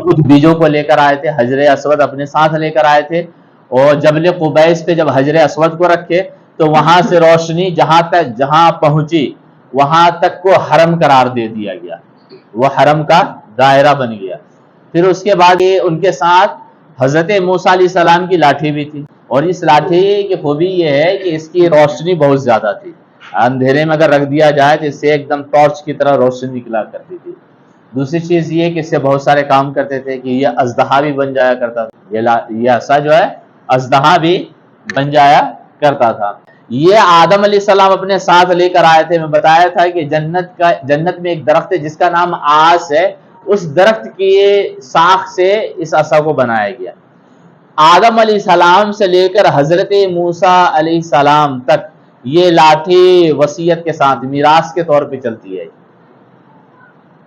مضبوط بیجوں کو لے کر آئے تھے، حجر اسود اپنے ساتھ لے کر آئے تھے، اور جبل قبیس پہ جب حجر اسود کو رکھے تو وہاں سے روشنی جہاں پہنچی وہاں تک کو حرم قرار دے دیا گیا، وہ حرم کا دائرہ بن گیا۔ پھر اس کے بعد ان کے ساتھ حضرت موسیٰ علیہ السلام کی لاٹھی بھی تھی، اور اس لاٹھی کی خوبی یہ ہے کہ اس کی روشنی بہت زیادہ تھی، اندھیرے میں اگر رکھ دیا جائے تو اس سے ایک دم ٹارچ کی طرح روشنی نکلا کرتی تھی۔ دوسری چیز یہ کہ اس سے بہت سارے کام کرتے تھے کہ یہ اژدہا بھی بن جایا کرتا تھا، یہ عصا جو ہے اژدہا بھی بن جایا کرتا تھا۔ یہ آدم علیہ السلام اپنے ساتھ لے کر آئے تھے۔ میں بتایا تھا کہ جنت میں ایک درخت ہے جس کا نام آس ہے، اس درخت کی ساخ سے اس عصا کو بنایا گیا۔ آدم علیہ السلام سے لے کر حضرت موسیٰ علیہ السلام تک یہ لاٹھی وصیت کے ساتھ میراث کے طور پہ چلتی ہے،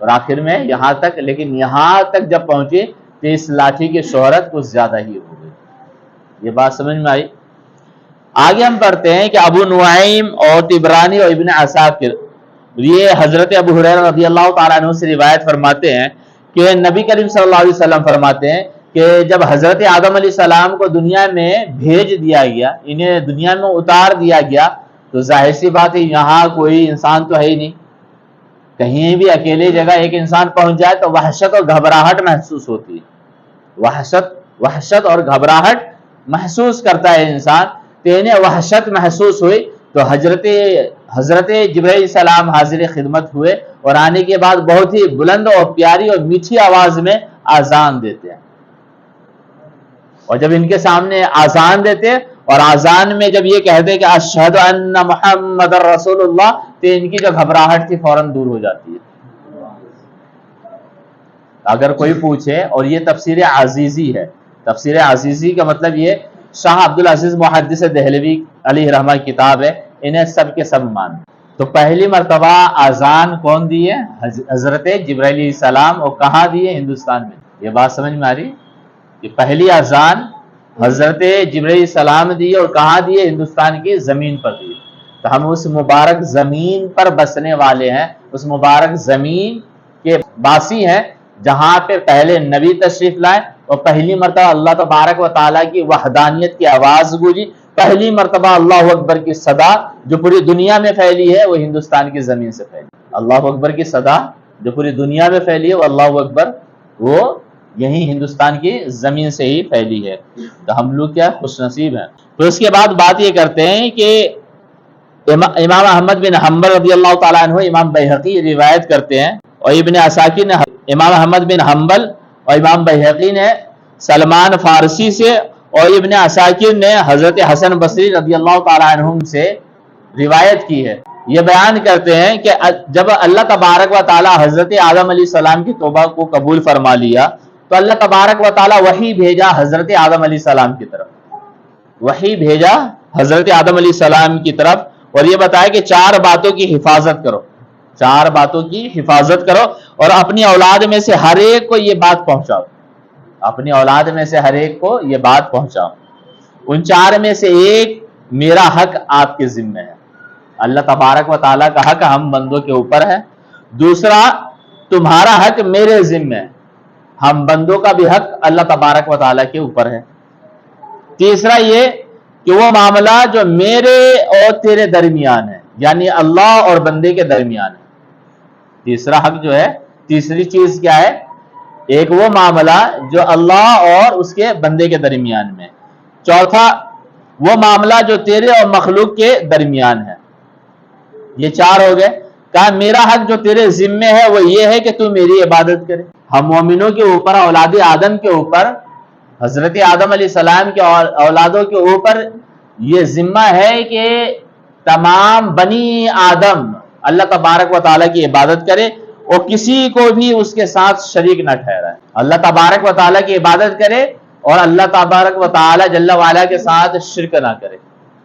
اور آخر میں یہاں تک، لیکن یہاں تک جب پہنچی تو اس لاٹھی کی شہرت کچھ زیادہ ہی ہو گئی۔ یہ بات سمجھ میں آئی؟ آگے ہم پڑھتے ہیں کہ ابو نعیم اور طبرانی اور ابن عساکر یہ حضرت ابو ہریرہ رضی اللہ تعالیٰ عنہ سے روایت فرماتے ہیں کہ نبی کریم صلی اللہ علیہ وسلم فرماتے ہیں کہ جب حضرت آدم علیہ السلام کو دنیا میں بھیج دیا گیا، انہیں دنیا میں اتار دیا گیا، تو ظاہر سی بات ہے یہاں کوئی انسان تو ہے ہی نہیں۔ کہیں بھی اکیلے جگہ ایک انسان پہنچ جائے تو وحشت اور گھبراہٹ محسوس ہوتی ہے، وحشت اور گھبراہٹ محسوس کرتا ہے انسان۔ تو انہیں وحشت محسوس ہوئی تو حضرت جبرائیل السلام حاضر خدمت ہوئے، اور آنے کے بعد بہت ہی بلند اور پیاری اور میٹھی آواز میں آذان دیتے ہیں، اور جب ان کے سامنے آذان دیتے اور آذان میں جب یہ کہتے کہ اشہد ان محمد رسول اللہ، تو ان کی جو گھبراہٹ تھی فوراً دور ہو جاتی ہے۔ اگر کوئی پوچھے، اور یہ تفسیر عزیزی ہے، تفسیر عزیزی کا مطلب یہ شاہ عبدالعزیز محدث دہلوی علیہ رحمہ کتاب ہے، انہیں سب کے سب مان۔ تو پہلی مرتبہ آذان کون دی ہے؟ حضرت جبرائیل علیہ السلام، اور کہاں دیے؟ ہندوستان میں۔ یہ بات سمجھ میں آ رہی کہ پہلی آذان حضرت جبرائیل علیہ السلام دی اور کہاں دیے؟ ہندوستان کی زمین پر دی۔ تو ہم اس مبارک زمین پر بسنے والے ہیں، اس مبارک زمین کے باسی ہیں جہاں پہ پہلے نبی تشریف لائے، اور پہلی مرتبہ اللہ تبارک و تعالیٰ کی وحدانیت کی آواز گونجی، پہلی مرتبہ اللہ اکبر کی صدا جو پوری دنیا میں پھیلی ہے وہ ہندوستان کی زمین سے پھیلی۔ اللہ اکبر کی صدا جو پوری دنیا میں پھیلی ہے وہ اللہ اکبر وہ یہی ہندوستان کی زمین سے ہی پھیلی ہے۔ تو ہم لوگ کیا خوش نصیب ہیں۔ تو اس کے بعد بات یہ کرتے ہیں کہ امام احمد بن حنبل رضی اللہ تعالیٰ عنہ، امام بیہقی روایت کرتے ہیں، اور ابن عساکر نے امام احمد بن حنبل اور امام بیہقی نے سلمان فارسی سے، اور ابن عساکر نے حضرت حسن بصری رضی اللہ تعالیٰ عنہ سے روایت کی ہے۔ یہ بیان کرتے ہیں کہ جب اللہ تبارک و تعالیٰ حضرت آدم علیہ السلام کی توبہ کو قبول فرما لیا تو اللہ تبارک و تعالیٰ وحی بھیجا حضرت آدم علیہ السلام کی طرف، وحی بھیجا حضرت آدم علیہ السلام کی طرف، اور یہ بتایا کہ 4 باتوں کی حفاظت کرو، 4 باتوں کی حفاظت کرو، اور اپنی اولاد میں سے ہر ایک کو یہ بات پہنچاؤ، اپنی اولاد میں سے ہر ایک کو یہ بات پہنچاؤ۔ ان 4 میں سے ایک میرا حق آپ کے ذمہ ہے، اللہ تبارک و تعالیٰ کا حق ہم بندوں کے اوپر ہے۔ دوسرا، تمہارا حق میرے ذمہ ہے، ہم بندوں کا بھی حق اللہ تبارک و تعالیٰ کے اوپر ہے۔ تیسرا یہ کہ وہ معاملہ جو میرے اور تیرے درمیان ہے، یعنی اللہ اور بندے کے درمیان ہے۔ تیسرا حق جو ہے، تیسری چیز کیا ہے؟ ایک وہ معاملہ جو اللہ اور اس کے بندے کے درمیان میں۔ چوتھا، وہ معاملہ جو تیرے اور مخلوق کے درمیان ہے۔ یہ 4 ہو گئے۔ کہا میرا حق جو تیرے ذمہ ہے وہ یہ ہے کہ تو میری عبادت کرے۔ ہم مومنوں کے اوپر، اولاد آدم کے اوپر، حضرت آدم علیہ السلام کے اولادوں کے اوپر یہ ذمہ ہے کہ تمام بنی آدم اللہ تبارک و تعالیٰ کی عبادت کرے اور کسی کو بھی اس کے ساتھ شریک نہ ٹھہرائے۔ اللہ تبارک و تعالیٰ کی عبادت کرے اور اللہ تبارک و تعالیٰ جل وعلا کے ساتھ شرک نہ کرے،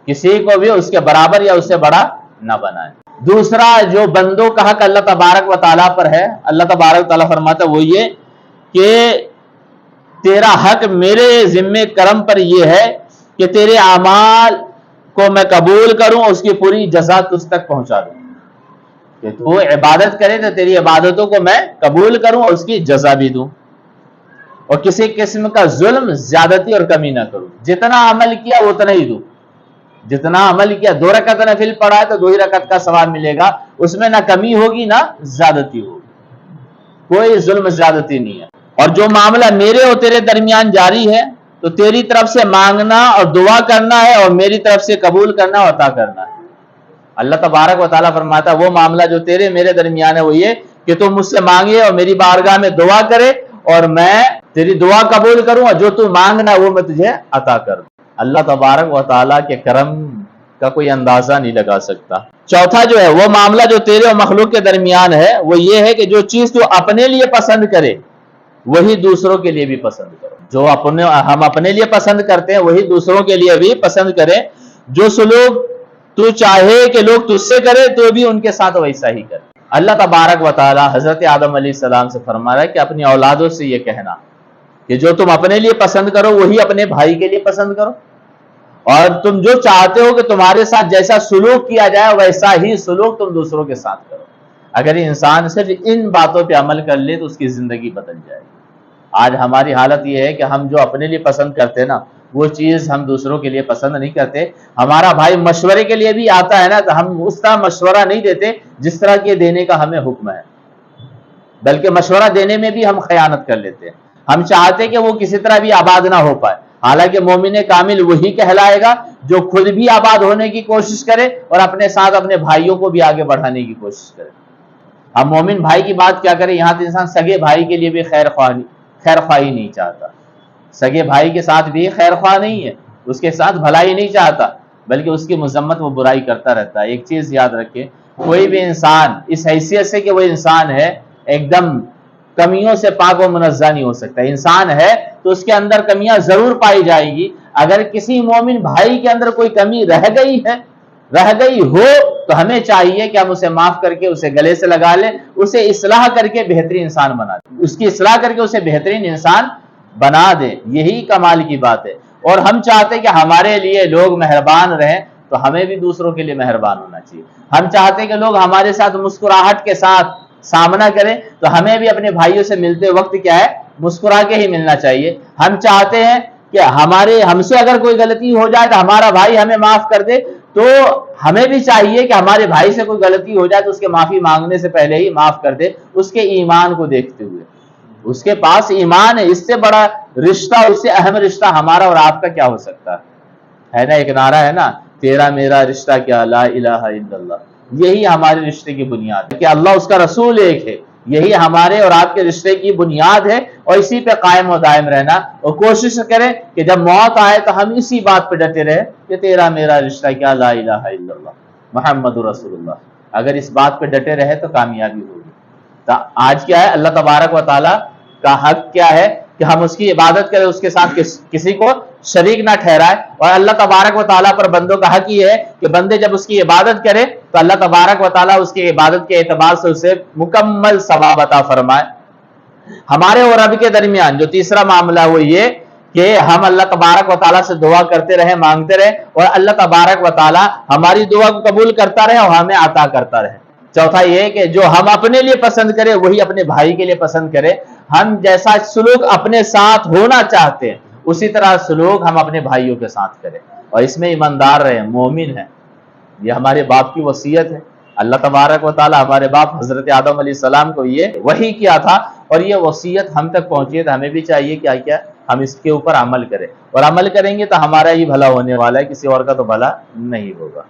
کسی کو بھی اس کے برابر یا اس سے بڑا نہ بنائے۔ دوسرا جو بندوں کا حق اللہ تبارک و تعالیٰ پر ہے، اللہ تبارک و تعالیٰ فرماتا ہے وہ یہ کہ تیرا حق میرے ذمہ کرم پر یہ ہے کہ تیرے اعمال کو میں قبول کروں، اس کی پوری جزا تجھ تک پہنچا دوں، کہ تو عبادت کرے تو تیری عبادتوں کو میں قبول کروں اور اس کی جزا بھی دوں۔ اور کسی قسم کا ظلم، زیادتی اور کمی نہ کروں. جتنا عمل کیا اتنا ہی دوں. جتنا عمل کیا، 2 رکعت نفل پڑھا ہے تو 2 ہی رکعت کا ثواب ملے گا، اس میں نہ کمی ہوگی نہ زیادتی ہوگی، کوئی ظلم زیادتی نہیں ہے. اور جو معاملہ میرے اور تیرے درمیان جاری ہے تو تیری طرف سے مانگنا اور دعا کرنا ہے، اور میری طرف سے قبول کرنا اور عطا کرنا ہے. اللہ تبارک و تعالیٰ فرماتا ہے وہ معاملہ جو تیرے میرے درمیان ہے وہ یہ کہ تم مجھ سے مانگے اور میری بارگاہ میں دعا کرے، اور میں تیری دعا قبول کروں، اور جو تم مانگنا وہ میں تجھے عطا کر دوں. اللہ تبارک و تعالیٰ کے کرم کا کوئی اندازہ نہیں لگا سکتا. چوتھا جو ہے وہ معاملہ جو تیرے اور مخلوق کے درمیان ہے وہ یہ ہے کہ جو چیز تو اپنے لیے پسند کرے وہی دوسروں کے لیے بھی پسند کرو. جو ہم اپنے لیے پسند کرتے ہیں وہی دوسروں کے لیے بھی پسند کریں. جو سلوک تو چاہے کہ لوگ تجھ سے کرے تو بھی ان کے ساتھ ویسا ہی کرے. اللہ تبارک و تعالی حضرت آدم علیہ السلام سے فرما رہا ہے کہ اپنی اولادوں سے یہ کہنا کہ جو تم اپنے لیے پسند کرو وہی اپنے بھائی کے لیے پسند کرو، اور تم جو چاہتے ہو کہ تمہارے ساتھ جیسا سلوک کیا جائے ویسا ہی سلوک تم دوسروں کے ساتھ کرو. اگر انسان صرف ان باتوں پہ عمل کر لے تو اس کی زندگی بدل جائے گی. آج ہماری حالت یہ ہے کہ ہم جو اپنے لیے پسند کرتے ہیں نا وہ چیز ہم دوسروں کے لیے پسند نہیں کرتے. ہمارا بھائی مشورے کے لیے بھی آتا ہے نا تو ہم اس طرح مشورہ نہیں دیتے جس طرح کے دینے کا ہمیں حکم ہے، بلکہ مشورہ دینے میں بھی ہم خیانت کر لیتے ہیں. ہم چاہتے کہ وہ کسی طرح بھی آباد نہ ہو پائے، حالانکہ مومن کامل وہی کہلائے گا جو خود بھی آباد ہونے کی کوشش کرے اور اپنے ساتھ اپنے بھائیوں کو بھی آگے بڑھانے کی کوشش کرے. ہم مومن بھائی کی بات کیا کریں، یہاں تو انسان سگے بھائی کے لیے بھی خیر خواہی نہیں چاہتا. سگے بھائی کے ساتھ بھی خیر خواہ نہیں ہے، اس کے ساتھ بھلائی نہیں چاہتا، بلکہ اس کی مذمت و برائی کرتا رہتا ہے. ایک چیز یاد رکھے، کوئی بھی انسان اس حیثیت سے کہ وہ انسان ہے ایک دم کمیوں سے پاک و منزہ نہیں ہو سکتا. انسان ہے تو اس کے اندر کمیاں ضرور پائی جائے گی. اگر کسی مومن بھائی کے اندر کوئی کمی رہ گئی ہو تو ہمیں چاہیے کہ ہم اسے معاف کر کے اسے گلے سے لگا لیں، اسے اصلاح کر کے بہترین انسان بنا دیں، اس کی اصلاح کر کے اسے بہترین انسان بنا دیں. یہی کمال کی بات ہے. اور ہم چاہتے ہیں کہ ہمارے لیے لوگ مہربان رہیں تو ہمیں بھی دوسروں کے لیے مہربان ہونا چاہیے. ہم چاہتے ہیں کہ لوگ ہمارے ساتھ مسکراہٹ کے ساتھ سامنا کریں تو ہمیں بھی اپنے بھائیوں سے ملتے وقت کیا ہے مسکرا کے ہی ملنا چاہیے. ہم چاہتے ہیں کہ ہم سے اگر کوئی غلطی ہو جائے تو ہمارا بھائی ہمیں معاف کر دے، تو ہمیں بھی چاہیے کہ ہمارے بھائی سے کوئی غلطی ہو جائے تو اس کے معافی مانگنے سے پہلے ہی معاف کر دے، اس کے ایمان کو دیکھتے ہوئے. اس کے پاس ایمان ہے، اس سے بڑا رشتہ، اس سے اہم رشتہ ہمارا اور آپ کا کیا ہو سکتا ہے نا. ایک نعرہ ہے نا، تیرا میرا رشتہ کیا، لا الہ الا اللہ. یہی ہمارے رشتے کی بنیاد ہے کہ اللہ اس کا رسول ایک ہے. یہی ہمارے اور آپ کے رشتے کی بنیاد ہے، اور اسی پہ قائم و دائم رہنا، اور کوشش کریں کہ جب موت آئے تو ہم اسی بات پہ ڈٹے رہے کہ تیرا میرا رشتہ کیا، لا الہ الا اللہ محمد رسول اللہ. اگر اس بات پہ ڈٹے رہے تو کامیابی ہوگی. تو آج کیا ہے، اللہ تبارک و تعالیٰ کا حق کیا ہے کہ ہم اس کی عبادت کریں، اس کے ساتھ کسی کو شریک نہ ٹھہرائے. اور اللہ تبارک و تعالیٰ پر بندوں کا حق یہ ہے کہ بندے جب اس کی عبادت کرے تو اللہ تبارک و تعالیٰ اس کی عبادت کے اعتبار سے اسے مکمل ثواب عطا فرمائے. ہمارے اور رب کے درمیان جو تیسرا معاملہ وہ یہ کہ ہم اللہ تبارک و تعالیٰ سے دعا کرتے رہے، مانگتے رہے، اور اللہ تبارک و تعالیٰ ہماری دعا کو قبول کرتا رہے اور ہمیں عطا کرتا رہے. چوتھا یہ کہ جو ہم اپنے لیے پسند کرے وہی اپنے بھائی کے لیے پسند کرے. ہم جیسا سلوک اپنے ساتھ ہونا چاہتے ہیں اسی طرح سلوک ہم اپنے بھائیوں کے ساتھ کریں، اور اس میں ایماندار رہے، مومن ہیں. یہ ہمارے باپ کی وصیت ہے. اللہ تبارک و تعالی ہمارے باپ حضرت آدم علیہ السلام کو یہ وحی کیا تھا، اور یہ وصیت ہم تک پہنچی ہے تو ہمیں بھی چاہیے کیا ہم اس کے اوپر عمل کریں. اور عمل کریں گے تو ہمارا ہی بھلا ہونے والا ہے، کسی اور کا تو بھلا نہیں ہوگا.